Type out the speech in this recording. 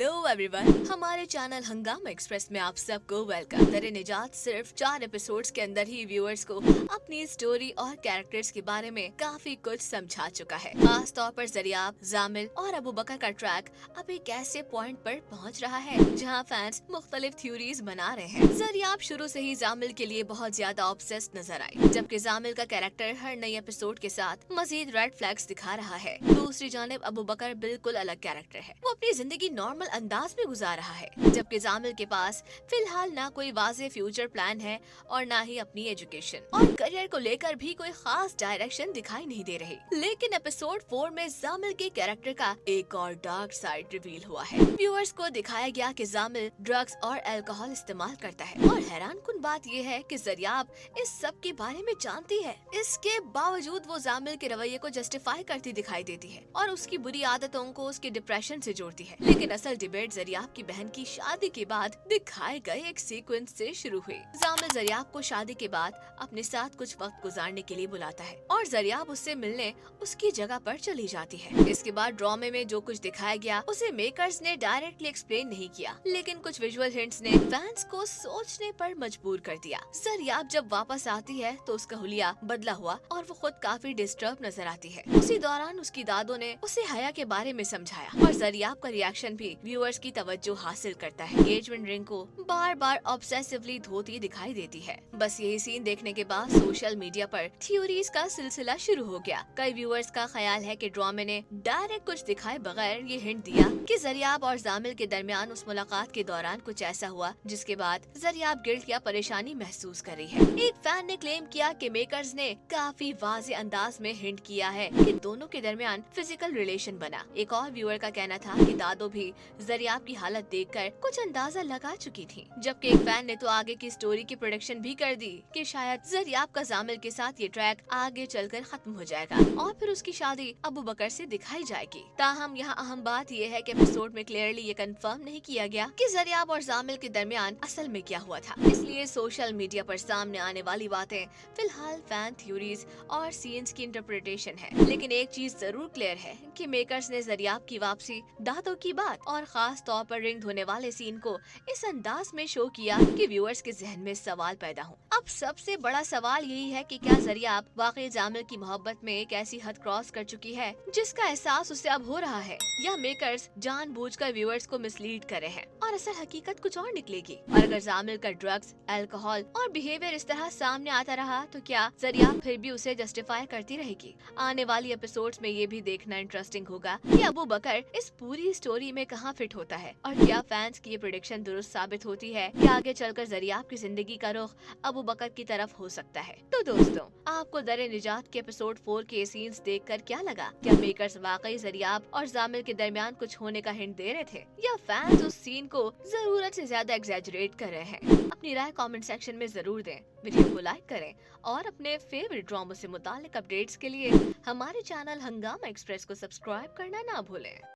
Hello everyone, हमारे channel हंगामा express में आप सबको वेलकम। दर निजात सिर्फ 4 एपिसोड्स के अंदर ही व्यूअर्स को अपनी स्टोरी और कैरेक्टर्स के बारे में काफी कुछ समझा चुका है। खास तौर पर जरियाब, जामिल और अबू बकर का ट्रैक अब एक ऐसे पॉइंट पर पहुंच रहा है जहां फैंस मुख्तलिफ थ्योरीज बना रहे हैं। जरियाब शुरू से ही जामिल के लिए बहुत ज्यादा ऑब्सेस्ड नजर आई, जबकि जामिल का कैरेक्टर हर नई एपिसोड के साथ मजीद रेड फ्लैग्स दिखा रहा है। दूसरी जानिब अबू बकर बिल्कुल अलग कैरेक्टर है। वो अपनी जिंदगी नॉर्मल अंदाज में गुजार रहा है, जबकि जामिल के पास फिलहाल ना कोई वाज़ेह फ्यूचर प्लान है और ना ही अपनी एजुकेशन और करियर को लेकर भी कोई खास डायरेक्शन दिखाई नहीं दे रही। लेकिन एपिसोड 4 में जामिल के कैरेक्टर का एक और डार्क साइड रिवील हुआ है। व्यूअर्स को दिखाया गया कि जामिल ड्रग्स और अल्कोहल इस्तेमाल करता है और हैरानकुन बात यह है कि जरियाब इस सब के बारे में जानती है। इसके बावजूद वो जामिल के रवैये को जस्टिफाई करती दिखाई देती है और उसकी बुरी आदतों को उसके डिप्रेशन से जोड़ती है। लेकिन असल डिबेट जरियाब की बहन की शादी के बाद दिखाए गए एक सीक्वेंस से शुरू हुई। जामिल जरियाब को शादी के बाद अपने साथ कुछ वक्त गुजारने के लिए बुलाता है और जरियाब उससे मिलने उसकी जगह पर चली जाती है। इसके बाद ड्रामे में जो कुछ दिखाया गया उसे मेकर्स ने डायरेक्टली एक्सप्लेन नहीं किया, लेकिन कुछ विजुअल हिंट्स ने फैंस को सोचने पर मजबूर कर दिया। जरियाब जब वापस आती है तो उसका हुलिया बदला हुआ और वो खुद काफी डिस्टर्ब नजर आती है। उसी दौरान उसकी दादों ने उसे हया के बारे में समझाया और जरियाब का रिएक्शन भी व्यूअर्स की तवज्जो हासिल करता है। एंगेजमेंट रिंग को बार बार ऑब्सेसिवली धोती दिखाई देती है। बस यही सीन देखने के बाद सोशल मीडिया पर थ्योरीज का सिलसिला शुरू हो गया। कई व्यूअर्स का ख्याल है कि ड्रामे ने डायरेक्ट कुछ दिखाए बगैर ये हिंट दिया कि जरियाब और जामिल के दरमियान उस मुलाकात के दौरान कुछ ऐसा हुआ जिसके बाद जरियाब गिल्ट या परेशानी महसूस कर रही है। एक फैन ने क्लेम किया कि मेकर्स ने काफी वाज़े अंदाज में हिंट किया है कि दोनों के दरमियान फिजिकल रिलेशन बना। एक और व्यूअर का कहना था कि दादो भी जरियाब की हालत देखकर कुछ अंदाजा लगा चुकी थी, जबकि एक फैन ने तो आगे की स्टोरी की प्रोडिक्शन भी कर दी कि शायद जरियाब का जामिल के साथ ये ट्रैक आगे चलकर खत्म हो जाएगा और फिर उसकी शादी अबू बकर से दिखाई जाएगी। ताहम यहाँ अहम बात यह है कि एपिसोड में क्लियरली ये कंफर्म नहीं किया गया कि जरियाब और जामिल के दरमियान असल में क्या हुआ था। इसलिए सोशल मीडिया पर सामने आने वाली बातें फिलहाल फैन थ्योरीज और सीन्स की इंटरप्रिटेशन है। लेकिन एक चीज जरूर क्लियर है कि मेकर्स ने जरियाब की वापसी, दादों की बात और खास तौर पर रिंग धोने वाले सीन को इस अंदाज में शो किया कि व्यूअर्स के जहन में सवाल पैदा हो। अब सबसे बड़ा सवाल यही है कि क्या जरियाब वाकई जामिल की मोहब्बत में एक ऐसी हद क्रॉस कर चुकी है जिसका एहसास उसे अब हो रहा है, या मेकर्स जानबूझकर व्यूअर्स को मिसलीड कर रहे हैं और असल हकीकत कुछ और निकलेगी। और अगर जामिल का ड्रग्स, अल्कोहल और बिहेवियर इस तरह सामने आता रहा तो क्या जरियाब फिर भी उसे जस्टिफाई करती रहेगी? आने वाली एपिसोड्स में ये भी देखना इंटरेस्टिंग होगा कि अबू बकर इस पूरी स्टोरी में कहाँ फिट होता है और क्या फैंस की ये प्रेडिक्शन दुरुस्त साबित होती है कि आगे चलकर जरियाब की जिंदगी का रुख अबू बकर की तरफ हो सकता है। तो दोस्तों, आपको दर निजात के एपिसोड 4 के सीन्स देखकर क्या लगा? क्या मेकर्स वाकई जरियाब और जामिल के दरमियान कुछ होने का हिंट दे रहे थे, या फैंस उस सीन को जरूरत से ज्यादा एग्जैजरेट कर रहे हैं? अपनी राय कमेंट सेक्शन में जरूर दें, वीडियो को लाइक करें और अपने फेवरेट ड्रामों से मुताल्लिक अपडेट्स के लिए हमारे चैनल हंगामा एक्सप्रेस को सब्सक्राइब करना ना भूलें।